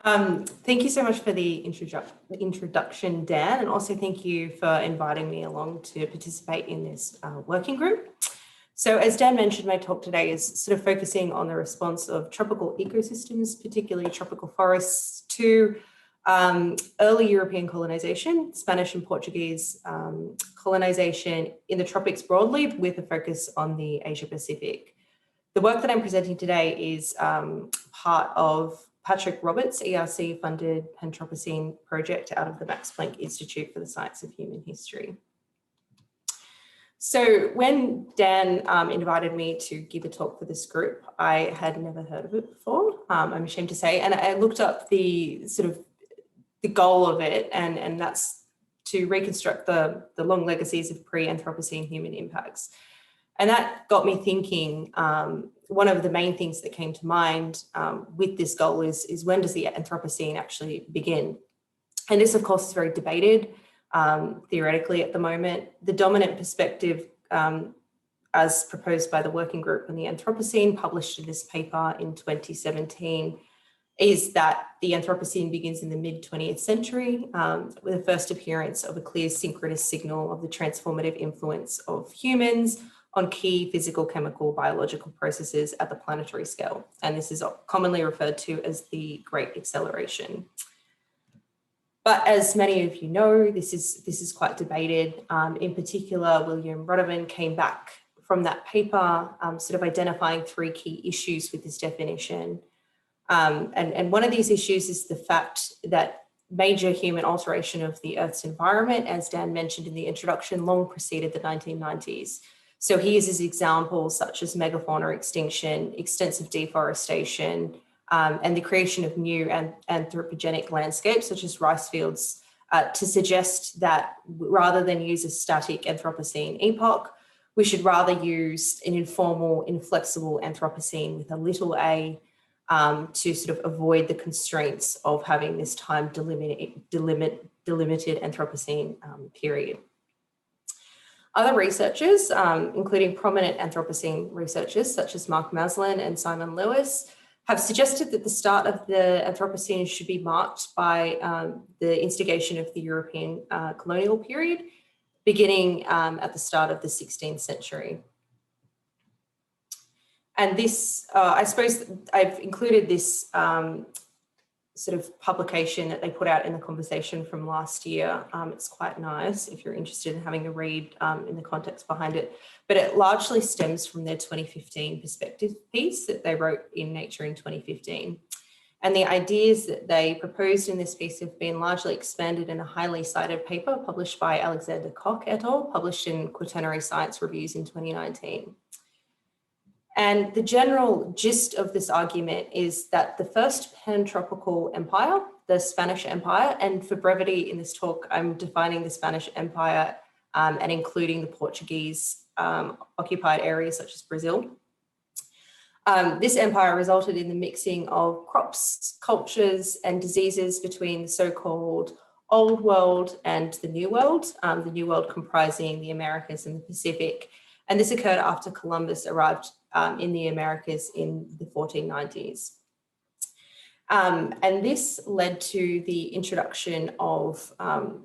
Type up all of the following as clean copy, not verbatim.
Thank you so much for the introduction, Dan, and also thank you for inviting me along to participate in this working group. So as Dan mentioned, my talk today is sort of focusing on the response of tropical ecosystems, particularly tropical forests, to early European colonization, Spanish and Portuguese colonization in the tropics broadly, with a focus on the Asia Pacific. The work that I'm presenting today is part of Patrick Roberts' ERC-funded Anthropocene project out of the Max Planck Institute for the Science of Human History. So when Dan invited me to give a talk for this group, I had never heard of it before, I'm ashamed to say, and I looked up the goal of it, and that's to reconstruct the long legacies of pre-Anthropocene human impacts. And that got me thinking, one of the main things that came to mind with this goal is when does the Anthropocene actually begin? And this, of course, is very debated theoretically at the moment. The dominant perspective, as proposed by the working group on the Anthropocene, published in this paper in 2017, is that the Anthropocene begins in the mid-20th century with the first appearance of a clear synchronous signal of the transformative influence of humans on key physical, chemical, biological processes at the planetary scale. And this is commonly referred to as the Great Acceleration. But as many of you know, this is quite debated. In particular, William Ruderman came back from that paper, sort of identifying three key issues with this definition. And one of these issues is the fact that major human alteration of the Earth's environment, as Dan mentioned in the introduction, long preceded the 1990s. So he uses examples such as megafauna extinction, extensive deforestation, and the creation of new anthropogenic landscapes such as rice fields to suggest that rather than use a static Anthropocene epoch, we should rather use an informal, inflexible Anthropocene with a little a to sort of avoid the constraints of having this time delimited Anthropocene period. Other researchers, including prominent Anthropocene researchers such as Mark Maslin and Simon Lewis, have suggested that the start of the Anthropocene should be marked by the instigation of the European colonial period, beginning at the start of the 16th century. And this, I suppose I've included this sort of publication that they put out in the conversation from last year. It's quite nice if you're interested in having a read in the context behind it, but it largely stems from their 2015 perspective piece that they wrote in Nature in 2015. And the ideas that they proposed in this piece have been largely expanded in a highly cited paper published by Alexander Koch et al., published in Quaternary Science Reviews in 2019. And the general gist of this argument is that the first pan-tropical empire, the Spanish Empire, and for brevity in this talk, I'm defining the Spanish Empire and including the Portuguese occupied areas such as Brazil. This empire resulted in the mixing of crops, cultures, and diseases between the so-called Old World and the New World comprising the Americas and the Pacific. And this occurred after Columbus arrived in the Americas in the 1490s. And this led to the introduction of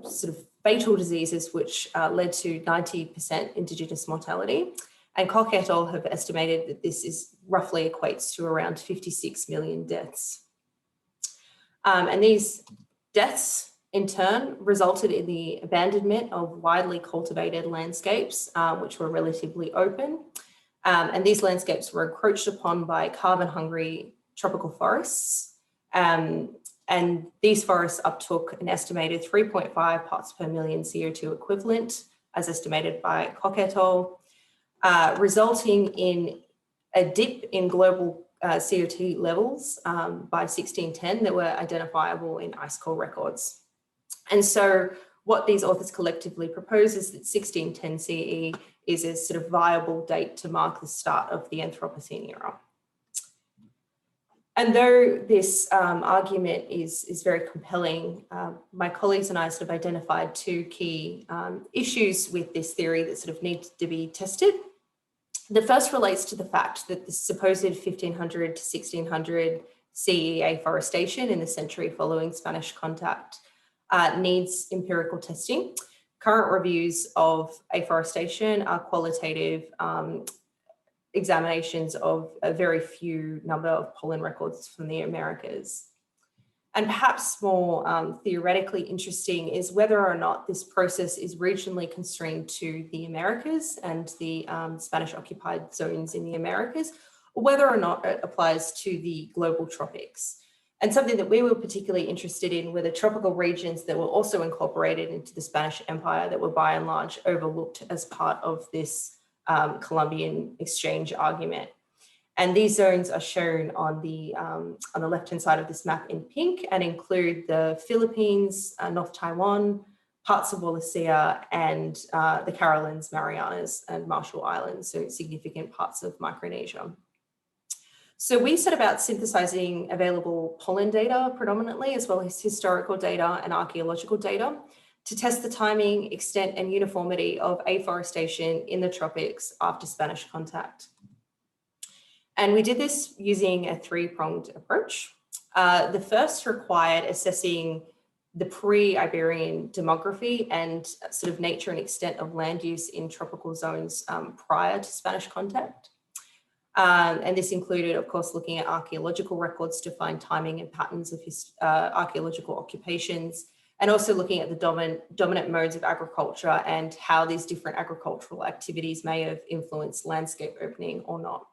sort of fatal diseases, which led to 90% Indigenous mortality. And Koch et al. Have estimated that this is roughly equates to around 56 million deaths. And these deaths in turn resulted in the abandonment of widely cultivated landscapes, which were relatively open. And these landscapes were encroached upon by carbon-hungry tropical forests. And these forests uptook an estimated 3.5 parts per million CO2 equivalent, as estimated by Koch et al., resulting in a dip in global CO2 levels by 1610 that were identifiable in ice core records. And so what these authors collectively propose is that 1610 CE is a sort of viable date to mark the start of the Anthropocene era. And though this argument is very compelling, my colleagues and I sort of identified two key issues with this theory that sort of need to be tested. The first relates to the fact that the supposed 1500 to 1600 CE afforestation in the century following Spanish contact needs empirical testing. Current reviews of afforestation are qualitative examinations of a very few number of pollen records from the Americas. And perhaps more theoretically interesting is whether or not this process is regionally constrained to the Americas and the Spanish occupied zones in the Americas, or whether or not it applies to the global tropics. And something that we were particularly interested in were the tropical regions that were also incorporated into the Spanish Empire that were by and large overlooked as part of this Columbian Exchange argument. And these zones are shown on the left-hand side of this map in pink and include the Philippines, North Taiwan, parts of Wallacea, and the Carolines, Marianas, and Marshall Islands, so significant parts of Micronesia. So we set about synthesizing available pollen data predominantly, as well as historical data and archaeological data, to test the timing, extent, and uniformity of afforestation in the tropics after Spanish contact. And we did this using a three-pronged approach. The first required assessing the pre-Iberian demography and sort of nature and extent of land use in tropical zones prior to Spanish contact. And this included, of course, looking at archaeological records to find timing and patterns of archaeological occupations, and also looking at the dominant modes of agriculture and how these different agricultural activities may have influenced landscape opening or not.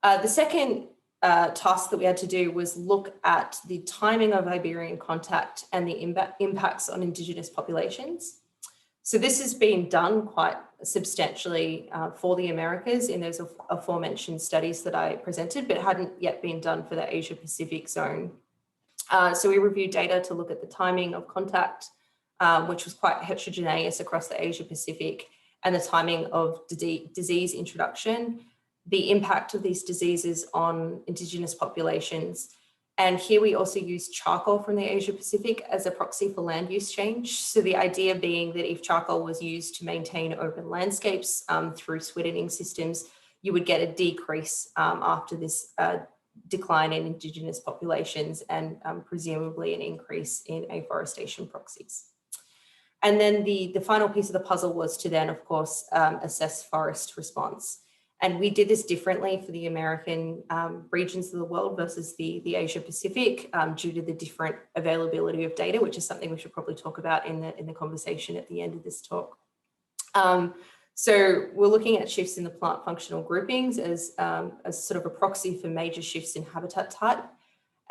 The second task that we had to do was look at the timing of Iberian contact and the impacts on Indigenous populations. So this has been done quite substantially for the Americas in those aforementioned studies that I presented, but hadn't yet been done for the Asia Pacific zone. So we reviewed data to look at the timing of contact, which was quite heterogeneous across the Asia Pacific, and the timing of disease introduction, the impact of these diseases on Indigenous populations. And here we also use charcoal from the Asia Pacific as a proxy for land use change. So the idea being that if charcoal was used to maintain open landscapes through sweating systems, you would get a decrease after this decline in Indigenous populations and presumably an increase in afforestation proxies. And then the final piece of the puzzle was to then, of course, assess forest response. And we did this differently for the American regions of the world versus the Asia Pacific due to the different availability of data, which is something we should probably talk about in the conversation at the end of this talk. So we're looking at shifts in the plant functional groupings as sort of a proxy for major shifts in habitat type.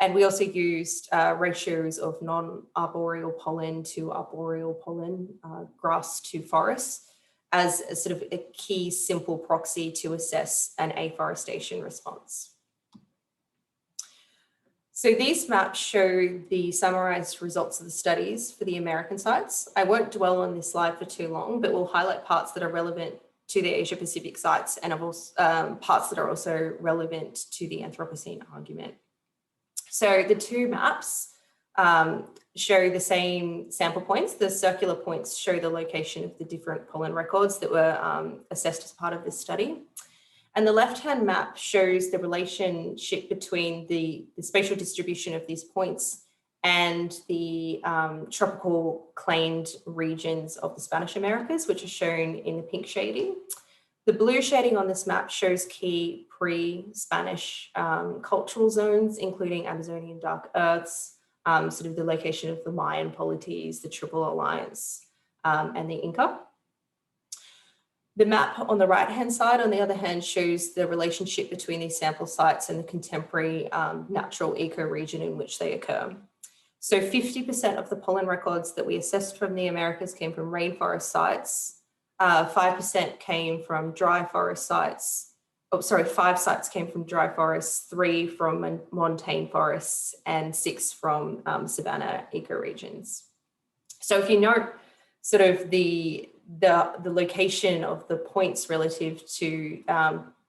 And we also used ratios of non-arboreal pollen to arboreal pollen, grass to forests, as a sort of a key simple proxy to assess an afforestation response. So these maps show the summarized results of the studies for the American sites. I won't dwell on this slide for too long, but we'll highlight parts that are relevant to the Asia Pacific sites and parts that are also relevant to the Anthropocene argument. So the two maps show the same sample points. The circular points show the location of the different pollen records that were assessed as part of this study. And the left-hand map shows the relationship between the spatial distribution of these points and the tropical claimed regions of the Spanish Americas, which are shown in the pink shading. The blue shading on this map shows key pre-Spanish cultural zones, including Amazonian dark earths, sort of the location of the Mayan polities, the Triple Alliance, and the Inca. The map on the right-hand side, on the other hand, shows the relationship between these sample sites and the contemporary natural ecoregion in which they occur. So 50% of the pollen records that we assessed from the Americas came from rainforest sites, 5% came from dry forest sites, 5 sites came from dry forests, 3 from montane forests, and 6 from savanna ecoregions. So if you note sort of the location of the points relative to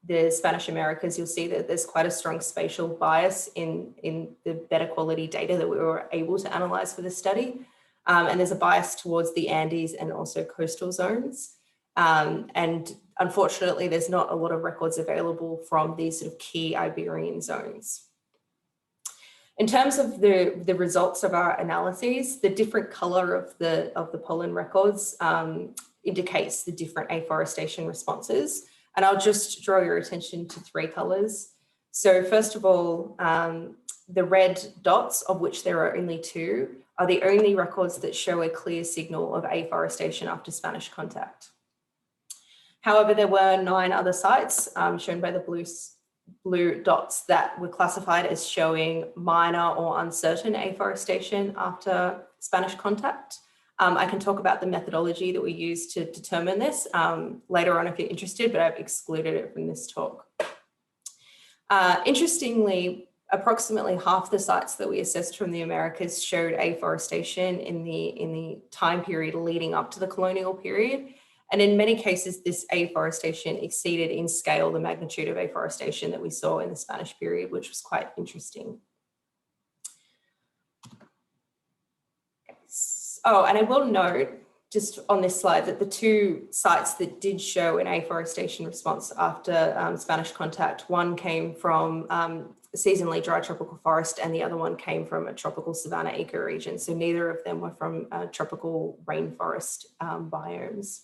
the Spanish Americas, you'll see that there's quite a strong spatial bias in the better quality data that we were able to analyze for this study. And there's a bias towards the Andes and also coastal zones. And unfortunately, there's not a lot of records available from these sort of key Iberian zones. In terms of the results of our analyses, the different color of the pollen records indicates the different afforestation responses. And I'll just draw your attention to 3 colors. So first of all, the red dots, of which there are only 2, are the only records that show a clear signal of afforestation after Spanish contact. However, there were 9 other sites shown by the blue dots that were classified as showing minor or uncertain afforestation after Spanish contact. I can talk about the methodology that we use to determine this later on if you're interested, but I've excluded it from this talk. Interestingly, approximately half the sites that we assessed from the Americas showed afforestation in the time period leading up to the colonial period. And in many cases, this afforestation exceeded in scale the magnitude of afforestation that we saw in the Spanish period, which was quite interesting. Oh, and I will note just on this slide that the 2 sites that did show an afforestation response after Spanish contact, one came from seasonally dry tropical forest and the other one came from a tropical savanna ecoregion. So neither of them were from tropical rainforest biomes.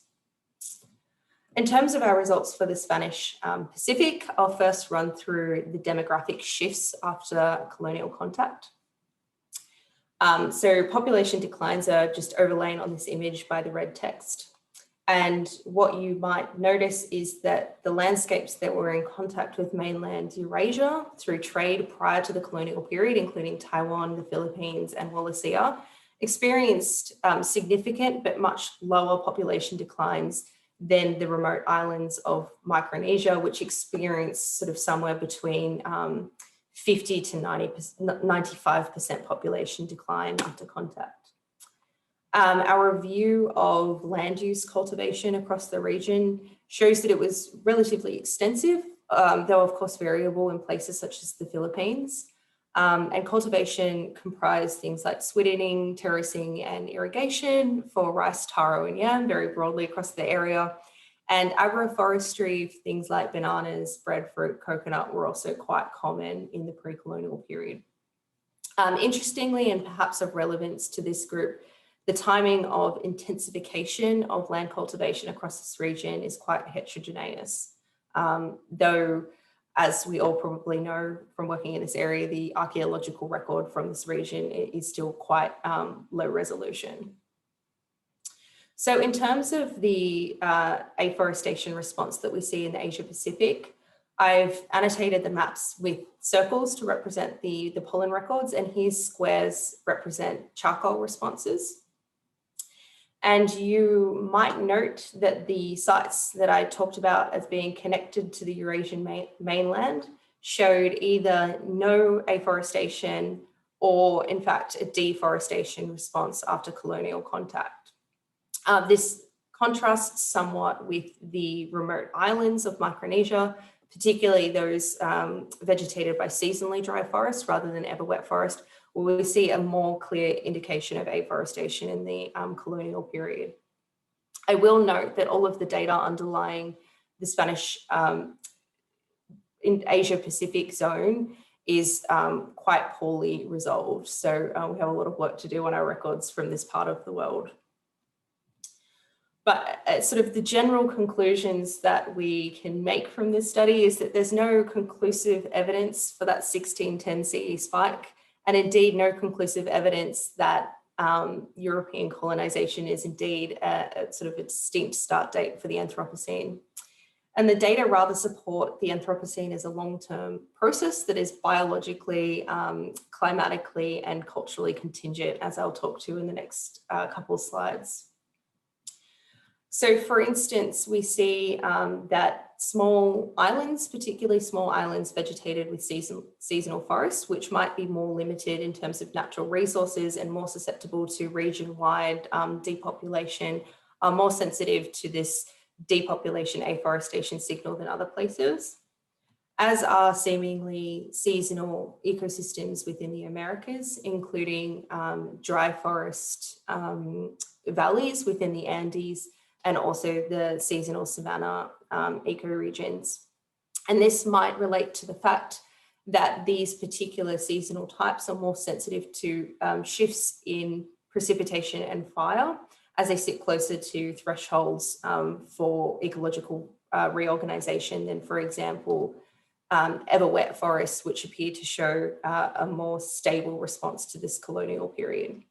In terms of our results for the Spanish Pacific, I'll first run through the demographic shifts after colonial contact. So population declines are just overlain on this image by the red text. And what you might notice is that the landscapes that were in contact with mainland Eurasia through trade prior to the colonial period, including Taiwan, the Philippines, and Wallacea, experienced significant but much lower population declines than the remote islands of Micronesia, which experienced sort of somewhere between 50 to 95% population decline after contact. Our review of land use cultivation across the region shows that it was relatively extensive, though of course variable in places such as the Philippines. And cultivation comprised things like swidding, terracing, and irrigation for rice, taro, and yam very broadly across the area. And agroforestry, things like bananas, breadfruit, coconut were also quite common in the pre-colonial period. Interestingly, and perhaps of relevance to this group, the timing of intensification of land cultivation across this region is quite heterogeneous, though as we all probably know from working in this area, the archaeological record from this region is still quite low resolution. So in terms of the afforestation response that we see in the Asia Pacific, I've annotated the maps with circles to represent the pollen records, and here's squares represent charcoal responses. And you might note that the sites that I talked about as being connected to the Eurasian mainland showed either no afforestation or in fact a deforestation response after colonial contact. This contrasts somewhat with the remote islands of Micronesia, particularly those vegetated by seasonally dry forest rather than ever wet forest, where we see a more clear indication of afforestation in the colonial period. I will note that all of the data underlying the Spanish in Asia Pacific zone is quite poorly resolved. So we have a lot of work to do on our records from this part of the world. But sort of the general conclusions that we can make from this study is that there's no conclusive evidence for that 1610 CE spike, and indeed no conclusive evidence that European colonization is indeed a sort of a distinct start date for the Anthropocene. And the data rather support the Anthropocene as a long-term process that is biologically, climatically, and culturally contingent, as I'll talk to in the next couple of slides. So for instance, we see that small islands, particularly small islands vegetated with seasonal forests, which might be more limited in terms of natural resources and more susceptible to region-wide depopulation, are more sensitive to this depopulation afforestation signal than other places, as are seemingly seasonal ecosystems within the Americas, including dry forest valleys within the Andes, and also the seasonal savanna ecoregions. And this might relate to the fact that these particular seasonal types are more sensitive to shifts in precipitation and fire as they sit closer to thresholds for ecological reorganization than, for example, ever wet forests, which appear to show a more stable response to this colonial period.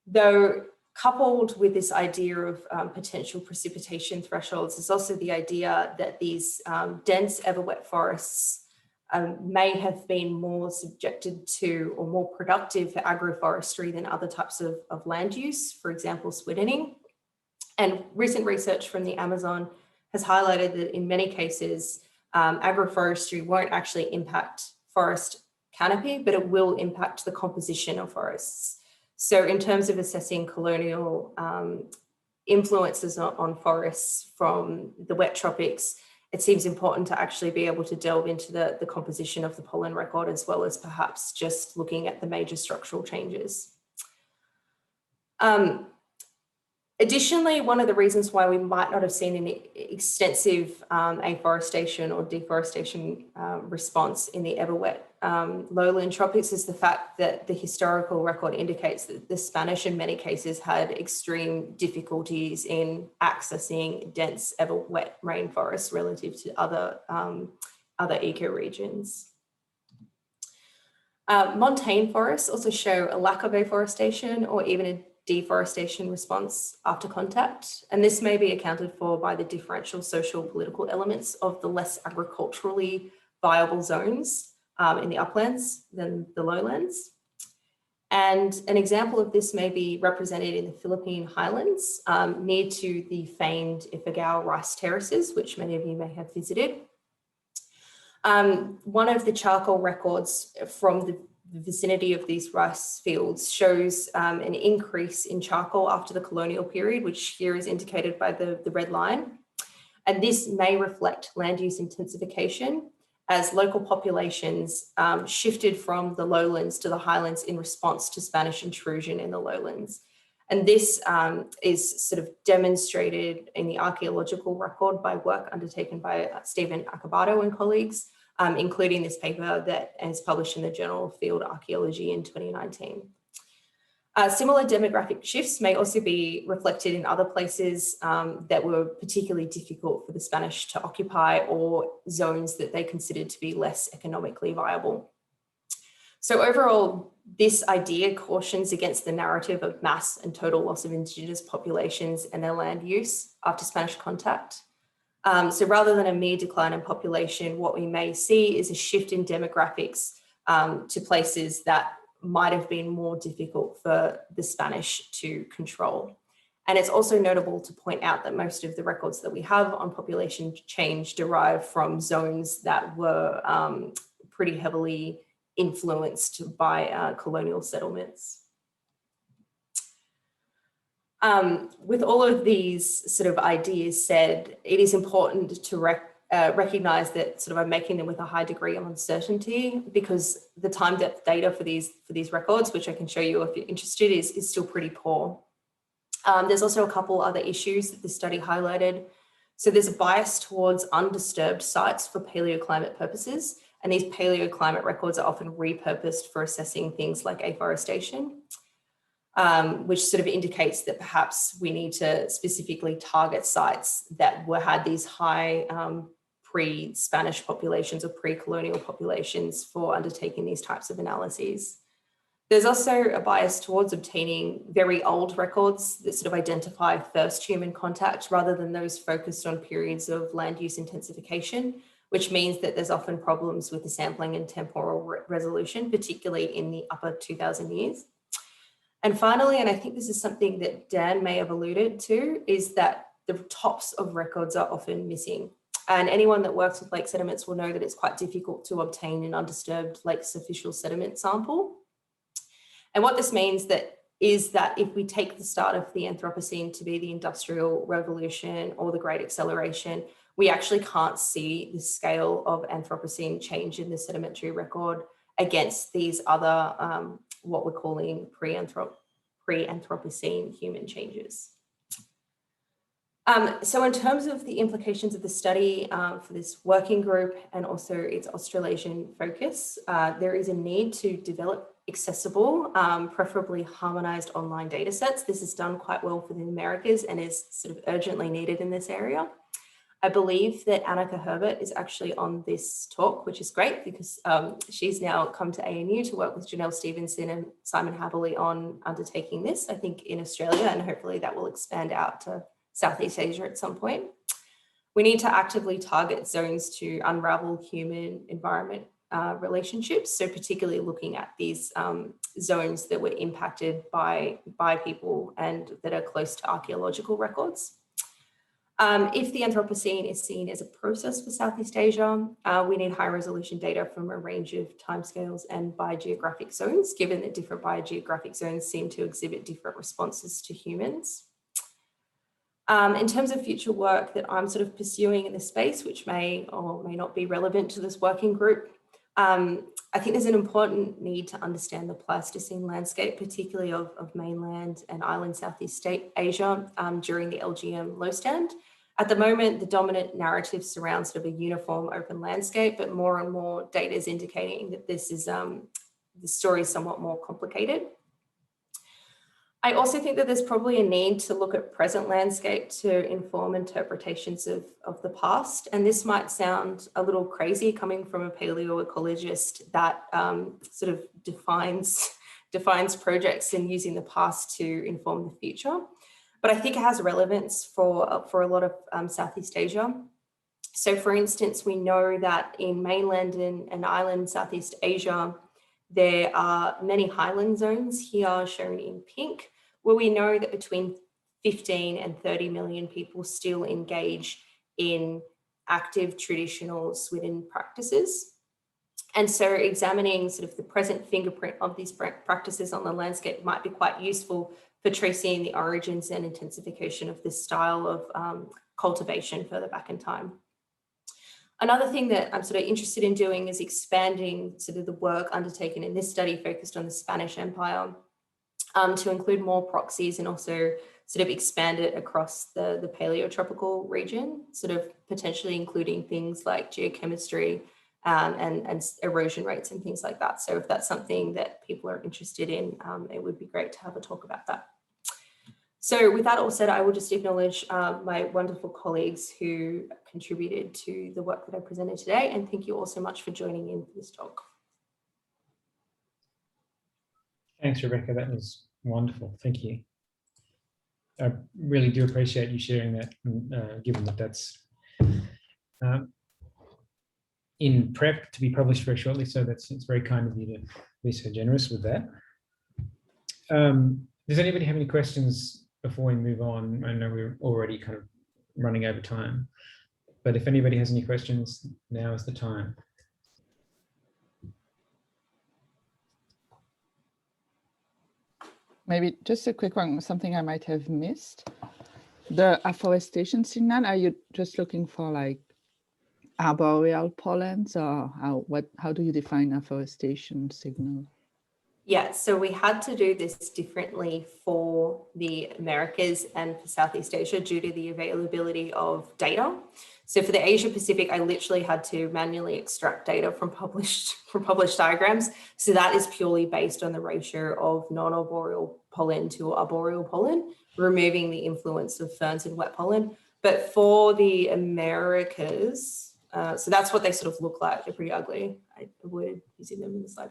Though coupled with this idea of potential precipitation thresholds is also the idea that these dense ever wet forests may have been more subjected to or more productive for agroforestry than other types of land use, for example, swiddening. And recent research from the Amazon has highlighted that in many cases, agroforestry won't actually impact forest canopy, but it will impact the composition of forests. So in terms of assessing colonial influences on forests from the wet tropics, it seems important to actually be able to delve into the composition of the pollen record, as well as perhaps just looking at the major structural changes. Additionally, one of the reasons why we might not have seen an extensive afforestation or deforestation response in the ever wet lowland tropics is the fact that the historical record indicates that the Spanish in many cases had extreme difficulties in accessing dense ever wet rainforests relative to other ecoregions. Montane forests also show a lack of afforestation or even a deforestation response after contact, and this may be accounted for by the differential social political elements of the less agriculturally viable zones in the uplands than the lowlands. And an example of this may be represented in the Philippine highlands near to the famed Ifugao rice terraces, which many of you may have visited. One of the charcoal records from the vicinity of these rice fields shows an increase in charcoal after the colonial period, which here is indicated by the red line. And this may reflect land use intensification as local populations shifted from the lowlands to the highlands in response to Spanish intrusion in the lowlands. And this is sort of demonstrated in the archaeological record by work undertaken by Stephen Acabado and colleagues, including this paper that is published in the Journal of Field Archaeology in 2019. Similar demographic shifts may also be reflected in other places that were particularly difficult for the Spanish to occupy, or zones that they considered to be less economically viable. So overall, this idea cautions against the narrative of mass and total loss of Indigenous populations and their land use after Spanish contact. So rather than a mere decline in population, what we may see is a shift in demographics to places that might have been more difficult for the Spanish to control. And it's also notable to point out that most of the records that we have on population change derive from zones that were pretty heavily influenced by colonial settlements. With all of these sort of ideas said, it is important to recognize that sort of I'm making them with a high degree of uncertainty, because the time depth data for these records, which I can show you if you're interested, is still pretty poor. There's also a couple other issues that the study highlighted. So there's a bias towards undisturbed sites for paleoclimate purposes, and these paleoclimate records are often repurposed for assessing things like afforestation, which sort of indicates that perhaps we need to specifically target sites that had these high pre-Spanish populations or pre-colonial populations for undertaking these types of analyses. There's also a bias towards obtaining very old records that sort of identify first human contact rather than those focused on periods of land use intensification, which means that there's often problems with the sampling and temporal resolution, particularly in the upper 2000 years. And finally, and I think this is something that Dan may have alluded to, is that the tops of records are often missing. And anyone that works with lake sediments will know that it's quite difficult to obtain an undisturbed lake superficial sediment sample. And what this means is that if we take the start of the Anthropocene to be the Industrial Revolution or the Great Acceleration, we actually can't see the scale of Anthropocene change in the sedimentary record against these other, what we're calling pre-Anthropocene human changes. So in terms of the implications of the study for this working group and also its Australasian focus, there is a need to develop accessible, preferably harmonized online data sets. This is done quite well for the Americas and is sort of urgently needed in this area. I believe that Annika Herbert is actually on this talk, which is great because she's now come to ANU to work with Janelle Stevenson and Simon Haberley on undertaking this, I think in Australia, and hopefully that will expand out to Southeast Asia at some point. We need to actively target zones to unravel human environment relationships. So particularly looking at these zones that were impacted by people and that are close to archaeological records. If the Anthropocene is seen as a process for Southeast Asia, we need high resolution data from a range of timescales and biogeographic zones, given that different biogeographic zones seem to exhibit different responses to humans. In terms of future work that I'm sort of pursuing in this space, which may or may not be relevant to this working group, I think there's an important need to understand the Pleistocene landscape, particularly of mainland and island Southeast Asia during the LGM low stand. At the moment, the dominant narrative surrounds sort of a uniform open landscape, but more and more data is indicating that this is the story is somewhat more complicated. I also think that there's probably a need to look at present landscape to inform interpretations of the past. And this might sound a little crazy coming from a paleoecologist that sort of defines projects and using the past to inform the future. But I think it has relevance for a lot of Southeast Asia. So for instance, we know that in mainland and island Southeast Asia, there are many highland zones here shown in pink, where we know that between 15 and 30 million people still engage in active traditional Swidden practices. And so examining sort of the present fingerprint of these practices on the landscape might be quite useful for tracing the origins and intensification of this style of cultivation further back in time. Another thing that I'm sort of interested in doing is expanding sort of the work undertaken in this study focused on the Spanish Empire to include more proxies and also sort of expand it across the paleotropical region, sort of potentially including things like geochemistry and erosion rates and things like that. So if that's something that people are interested in, it would be great to have a talk about that. So with that all said, I will just acknowledge my wonderful colleagues who contributed to the work that I presented today. And thank you all so much for joining in for this talk. Thanks, Rebecca. That was wonderful. Thank you. I really do appreciate you sharing that, given that that's in prep to be published very shortly. So it's very kind of you to be so generous with that. Does anybody have any questions before we move on? I know we're already kind of running over time, but if anybody has any questions, now is the time. Maybe just a quick one, something I might have missed. The afforestation signal, are you just looking for like arboreal pollens, or how do you define afforestation signal? Yeah, so we had to do this differently for the Americas and for Southeast Asia due to the availability of data. So for the Asia Pacific, I literally had to manually extract data from published diagrams. So that is purely based on the ratio of non-arboreal pollen to arboreal pollen, removing the influence of ferns and wet pollen. But for the Americas, so that's what they sort of look like. They're pretty ugly. I avoided using them in the slide.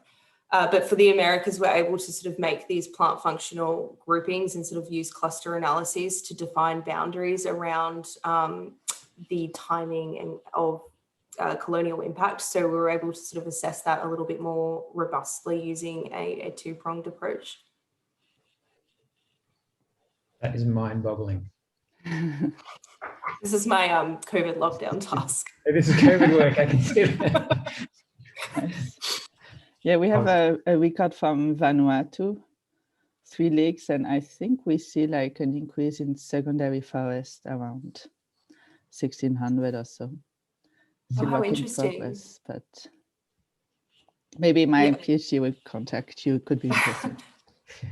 But for the Americas, we're able to sort of make these plant functional groupings and sort of use cluster analyses to define boundaries around the timing of colonial impact. So we were able to sort of assess that a little bit more robustly using a two-pronged approach. That is mind-boggling. This is my COVID lockdown task. This is COVID work, I can see that. Yeah, we have a record from Vanuatu, 3 lakes, and I think we see like an increase in secondary forest around 1600 or so. Oh, how interesting. Progress, but maybe my PhD will contact you, could be interesting.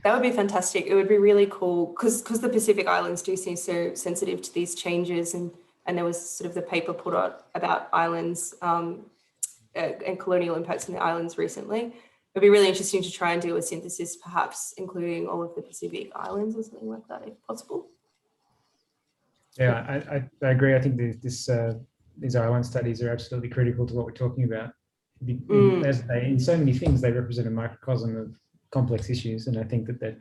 That would be fantastic. It would be really cool because the Pacific Islands do seem so sensitive to these changes, and there was sort of the paper put out about islands and colonial impacts on the islands recently. It'd be really interesting to try and do a synthesis, perhaps including all of the Pacific Islands or something like that, if possible. Yeah, I agree. I think these island studies are absolutely critical to what we're talking about. In so many things, they represent a microcosm of complex issues, and I think that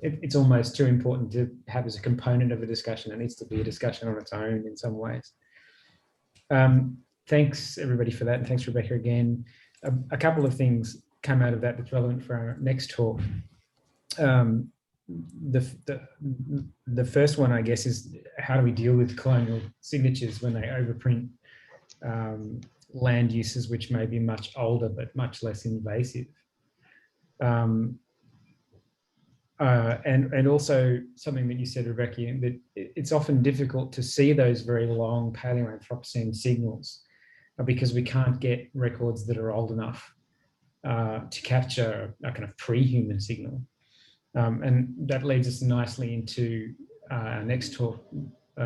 it's almost too important to have as a component of a discussion. It needs to be a discussion on its own in some ways. Thanks everybody for that, and thanks Rebecca again. A couple of things come out of that that's relevant for our next talk. The first one, I guess, is how do we deal with colonial signatures when they overprint land uses which may be much older but much less invasive. And also something that you said, Rebecca, that it's often difficult to see those very long Paleo-Anthropocene signals because we can't get records that are old enough to capture a kind of pre-human signal. And that leads us nicely into our next talk,